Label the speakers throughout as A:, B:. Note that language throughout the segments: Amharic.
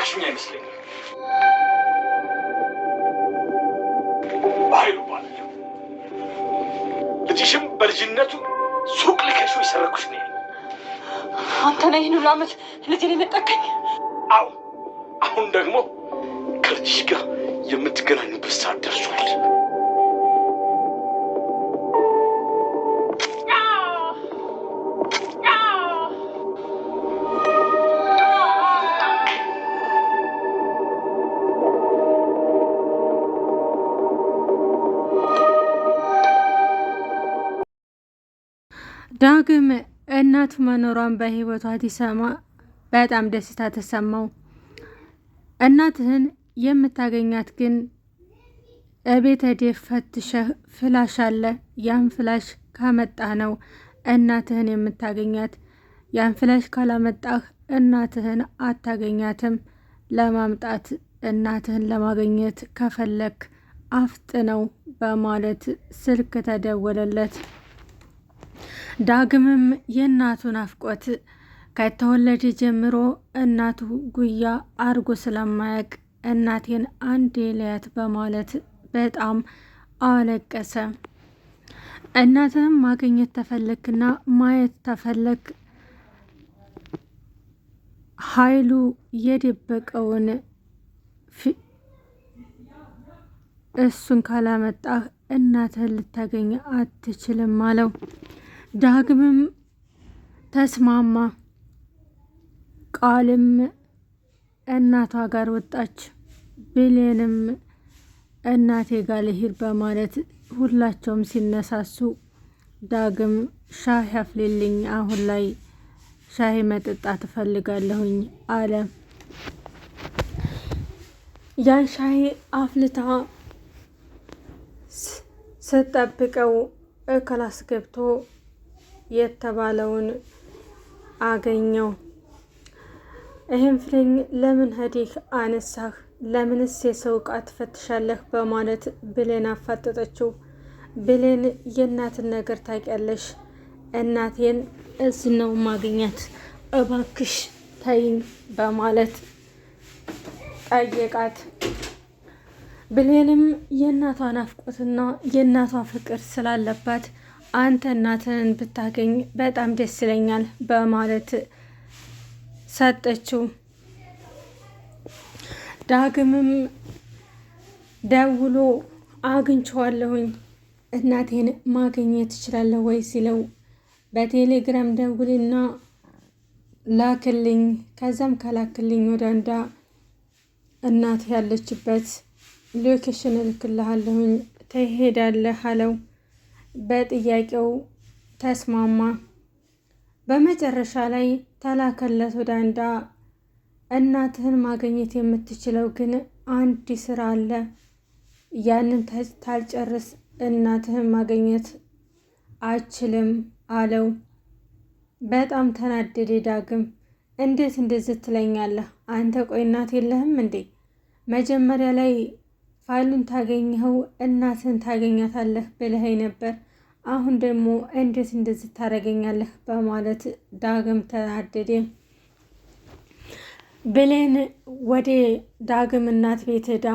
A: የሰማሽኝ አይመስለኝም። ኃይሉ ባለሁ ልጅሽም በልጅነቱ ሱቅ ልከሽው የሰረኩሽ ነው።
B: አንተ ነህ ይህን ሁሉ ዓመት ልጄን የነጠቀኝ?
A: አዎ፣ አሁን ደግሞ ከልጅሽ ጋር የምትገናኙበት ሰዓት ደርሷል።
C: ዳግም እናቱ መኖሯን በህይወቷ ሲሰማ በጣም ደስታ ተሰማው። እናትህን የምታገኛት ግን እቤተ ዴፍ ፈትሸህ ፍላሽ አለ፣ ያን ፍላሽ ካመጣህ ነው እናትህን የምታገኛት። ያን ፍላሽ ካላመጣህ እናትህን አታገኛትም። ለማምጣት እናትህን ለማግኘት ከፈለክ አፍጥነው በማለት ስልክ ተደወለለት። ዳግምም የእናቱ ናፍቆት ከተወለደ ጀምሮ እናቱ ጉያ አርጎ ስለማያውቅ እናቴን አንዴ ልያት በማለት በጣም አለቀሰ። እናትህም ማግኘት ተፈለክና ማየት ተፈለክ ኃይሉ የደበቀውን እሱን ካላመጣህ እናትህን ልታገኝ አትችልም አለው። ዳግምም ተስማማ። ቃልም እናቷ ጋር ወጣች። ብሌንም እናቴ ጋር ልሂድ በማለት ሁላቸውም ሲነሳሱ ዳግም ሻሂ አፍሊልኝ፣ አሁን ላይ ሻሂ መጠጣት እፈልጋለሁኝ አለ። ያን ሻሂ አፍልታ ስጠብቀው ክላስ ገብቶ የተባለውን አገኘው። ይህም ፍሬኝ ለምን ሄደህ አነሳህ? ለምንስ የሰው ዕቃ ትፈትሻለህ? በማለት ብሌን አፋጠጠችው። ብሌን የእናትን ነገር ታውቂያለሽ፣ እናቴን እዚህ ነው ማግኘት፣ እባክሽ ተይኝ በማለት ጠየቃት። ብሌንም የእናቷ ናፍቆትና የእናቷ ፍቅር ስላለባት አንተ እናትህን ብታገኝ በጣም ደስ ይለኛል በማለት ሰጠችው። ዳግምም ደውሎ አግኝቼዋለሁኝ እናቴን ማግኘት ትችላለህ ወይ ሲለው በቴሌግራም ደውልና ላክልኝ፣ ከዛም ከላክልኝ ወደ አንዳ እናት ያለችበት ሎኬሽን እልክልሃለሁኝ ትሄዳለህ አለው። በጥያቄው ተስማማ። በመጨረሻ ላይ ተላከለት ወደ አንዳ። እናትህን ማግኘት የምትችለው ግን አንድ ስራ አለ፣ ያንን ታልጨርስ እናትህን ማግኘት አችልም አለው። በጣም ተናደደ ዳግም። እንዴት እንደዚህ ትለኛለህ አንተ? ቆይ እናት የለህም እንዴ? መጀመሪያ ላይ ፋይሉን ታገኘኸው እናትህን ታገኛታለህ ብለኸኝ ነበር፣ አሁን ደግሞ እንዴት እንደዚህ ታደርገኛለህ? በማለት ዳግም ተናደደ። ብሌን ወደ ዳግም እናት ቤት ሄዳ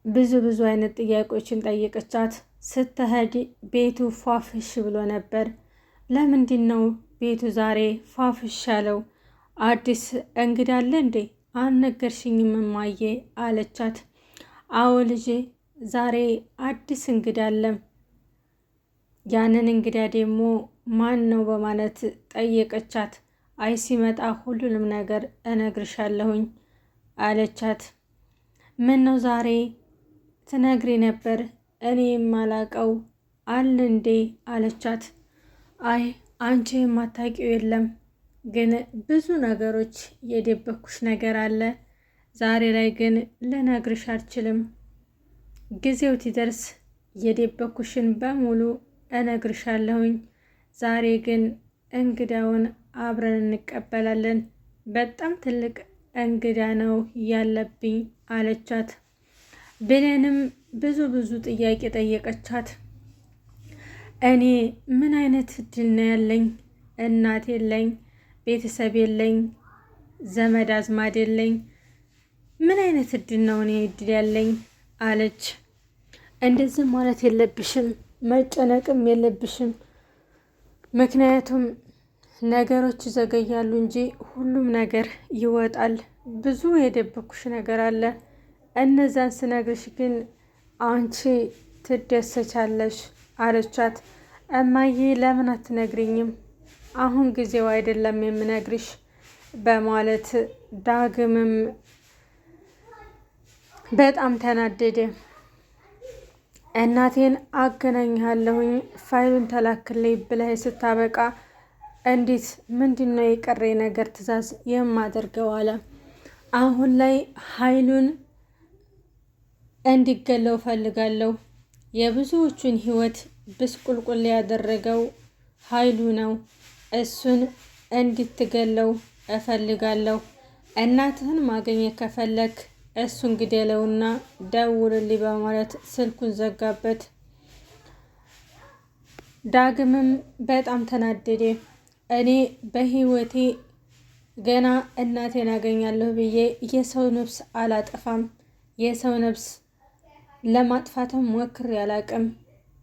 C: ብዙ አይነት ጥያቄዎችን ጠየቀቻት። ስትሄድ ቤቱ ፏፍሽ ብሎ ነበር። ለምንድን ነው ቤቱ ዛሬ ፏፍሽ ያለው? አዲስ እንግዳ አለ እንዴ? አልነገርሽኝም እማዬ አለቻት። አዎ ልጄ፣ ዛሬ አዲስ እንግዳ አለ። ያንን እንግዳ ደግሞ ማን ነው በማለት ጠየቀቻት። አይ ሲመጣ ሁሉንም ነገር እነግርሻለሁኝ አለቻት። ምን ነው ዛሬ ትነግሪ ነበር እኔ የማላቀው አለ እንዴ አለቻት። አይ አንቺ የማታውቂው የለም፣ ግን ብዙ ነገሮች የደበኩሽ ነገር አለ። ዛሬ ላይ ግን ልነግርሽ አልችልም። ጊዜው ሲደርስ የደበኩሽን በሙሉ እነግርሻለሁኝ። ዛሬ ግን እንግዳውን አብረን እንቀበላለን። በጣም ትልቅ እንግዳ ነው ያለብኝ አለቻት። ብሌንም ብዙ ጥያቄ ጠየቀቻት። እኔ ምን አይነት እድል ነው ያለኝ? እናት የለኝ፣ ቤተሰብ የለኝ፣ ዘመድ አዝማድ የለኝ። ምን አይነት እድል ነው እኔ እድል ያለኝ አለች። እንደዚህ ማለት የለብሽም፣ መጨነቅም የለብሽም። ምክንያቱም ነገሮች ይዘገያሉ እንጂ ሁሉም ነገር ይወጣል። ብዙ የደበኩሽ ነገር አለ። እነዛን ስነግርሽ ግን አንቺ ትደሰቻለሽ አለቻት። እማዬ ለምን አትነግሪኝም? አሁን ጊዜው አይደለም የምነግርሽ በማለት ዳግምም በጣም ተናደደ። እናቴን አገናኝሃለሁኝ ፋይሉን ተላክልኝ ብለህ ስታበቃ እንዴት ምንድን ነው የቀረ ነገር ትዕዛዝ የማደርገው አለ። አሁን ላይ ኃይሉን እንዲገለው ፈልጋለሁ። የብዙዎቹን ህይወት ብስቁልቁል ያደረገው ኃይሉ ነው። እሱን እንድትገለው እፈልጋለሁ። እናትህን ማግኘት ከፈለክ እሱን ግደለውና ደውልልኝ በማለት ስልኩን ዘጋበት። ዳግምም በጣም ተናደደ። እኔ በህይወቴ ገና እናቴን አገኛለሁ ብዬ የሰው ነፍስ አላጠፋም። የሰው ነፍስ ለማጥፋትም ሞክሬ አላቅም።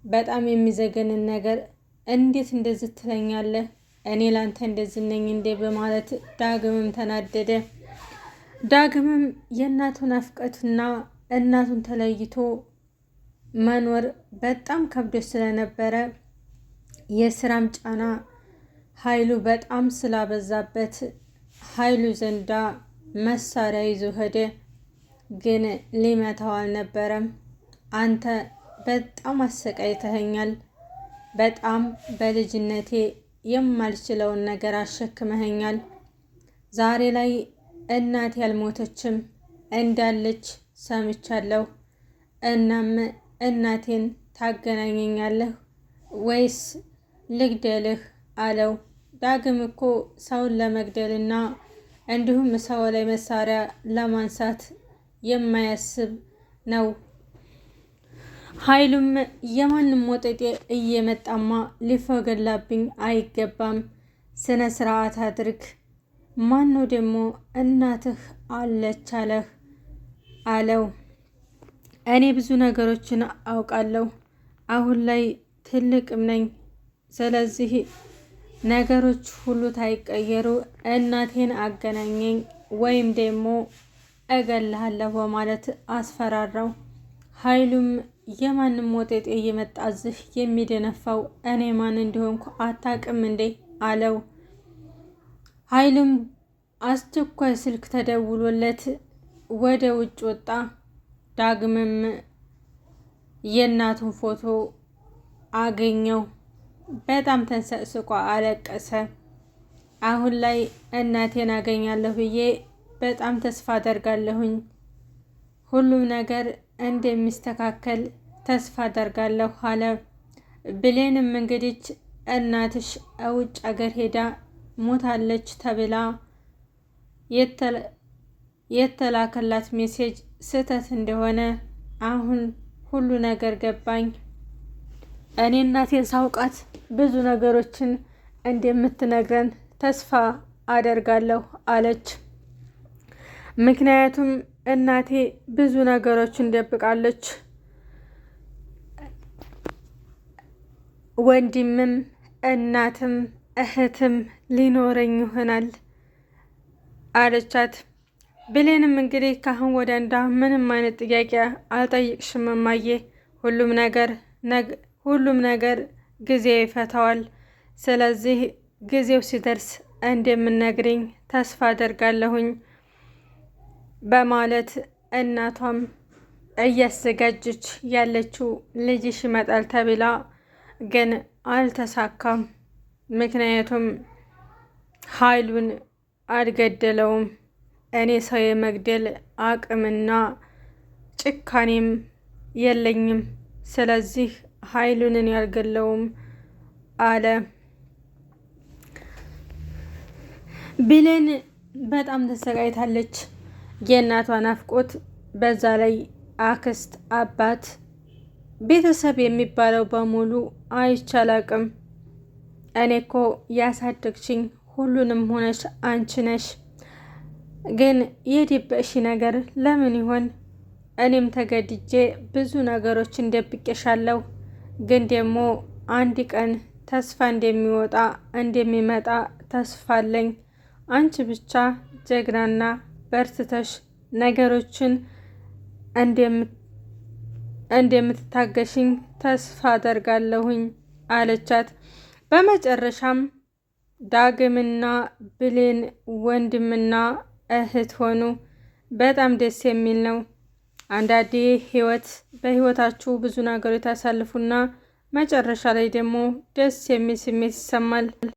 C: በጣም የሚዘገንን ነገር እንዴት እንደዚህ ትለኛለህ? እኔ ላንተ እንደዚህ ነኝ እንዴ? በማለት ዳግምም ተናደደ። ዳግምም የእናቱን አፍቀትና እናቱን ተለይቶ መኖር በጣም ከብዶ ስለነበረ የስራም ጫና ኃይሉ በጣም ስላበዛበት ኃይሉ ዘንዳ መሳሪያ ይዞ ሄደ። ግን ሊመታው አልነበረም። አንተ በጣም አሰቃይተኸኛል። በጣም በልጅነቴ የማልችለውን ነገር አሸክመኸኛል። ዛሬ ላይ እናቴ ያልሞተችም እንዳለች ሰምቻለሁ። እናም እናቴን ታገናኘኛለህ ወይስ ልግደልህ አለው። ዳግም እኮ ሰውን ለመግደልና እንዲሁም ሰው ላይ መሳሪያ ለማንሳት የማያስብ ነው። ኃይሉም የማንም ወጠጤ እየመጣማ ሊፈገላብኝ አይገባም፣ ስነ ስርዓት አድርግ። ማነው ደግሞ እናትህ አለች አለህ አለው። እኔ ብዙ ነገሮችን አውቃለሁ። አሁን ላይ ትልቅም ነኝ። ስለዚህ ነገሮች ሁሉ ታይቀየሩ እናቴን አገናኘኝ ወይም ደግሞ እገልሃለሁ በማለት አስፈራራው። ኃይሉም የማንም ወጤጤ እየመጣ እዚህ የሚደነፋው እኔ ማን እንደሆንኩ አታውቅም እንዴ አለው። ኃይሉም አስቸኳይ ስልክ ተደውሎለት ወደ ውጭ ወጣ። ዳግምም የእናቱን ፎቶ አገኘው። በጣም ተንሰቅስቆ አለቀሰ። አሁን ላይ እናቴን አገኛለሁ ብዬ በጣም ተስፋ አደርጋለሁኝ። ሁሉም ነገር እንደሚስተካከል ተስፋ አደርጋለሁ አለ። ብሌንም እንግዲህ እናትሽ ውጭ አገር ሄዳ ሞታለች ተብላ የተላከላት ሜሴጅ ስህተት እንደሆነ አሁን ሁሉ ነገር ገባኝ። እኔ እናቴን ሳውቃት ብዙ ነገሮችን እንደምትነግረን ተስፋ አደርጋለሁ አለች። ምክንያቱም እናቴ ብዙ ነገሮችን ደብቃለች። ወንድምም እናትም እህትም ሊኖረኝ ይሆናል አለቻት። ብሌንም እንግዲህ ካሁን ወደ እንዳ ምንም አይነት ጥያቄ አልጠይቅሽም እማዬ፣ ሁሉም ነገር ጊዜ ይፈታዋል። ስለዚህ ጊዜው ሲደርስ እንደምነግርኝ ተስፋ አደርጋለሁኝ በማለት እናቷም እያዘጋጀች ያለችው ልጅሽ ይመጣል ተብላ ግን አልተሳካም። ምክንያቱም ኃይሉን አልገደለውም። እኔ ሰው የመግደል አቅምና ጭካኔም የለኝም። ስለዚህ ኃይሉንን ያልገለውም አለ። ብሌን በጣም ተሰቃይታለች። የእናቷ ናፍቆት፣ በዛ ላይ አክስት፣ አባት፣ ቤተሰብ የሚባለው በሙሉ አይቻላቅም። እኔ እኮ ያሳደግችኝ ሁሉንም ሆነሽ አንቺ ነሽ። ግን የደበቅሽ ነገር ለምን ይሆን? እኔም ተገድጄ ብዙ ነገሮችን ደብቄሻለሁ። ግን ደግሞ አንድ ቀን ተስፋ እንደሚመጣ ተስፋ አለኝ። አንቺ ብቻ ጀግናና በርትተሽ ነገሮችን እንደምትታገሽኝ ተስፋ አደርጋለሁኝ አለቻት። በመጨረሻም ዳግምና ብሌን ወንድምና እህት ሆኑ። በጣም ደስ የሚል ነው። አንዳንዴ በህይወታችሁ ብዙ ነገሮች ታሳልፉና መጨረሻ ላይ ደግሞ ደስ የሚል ስሜት ይሰማል።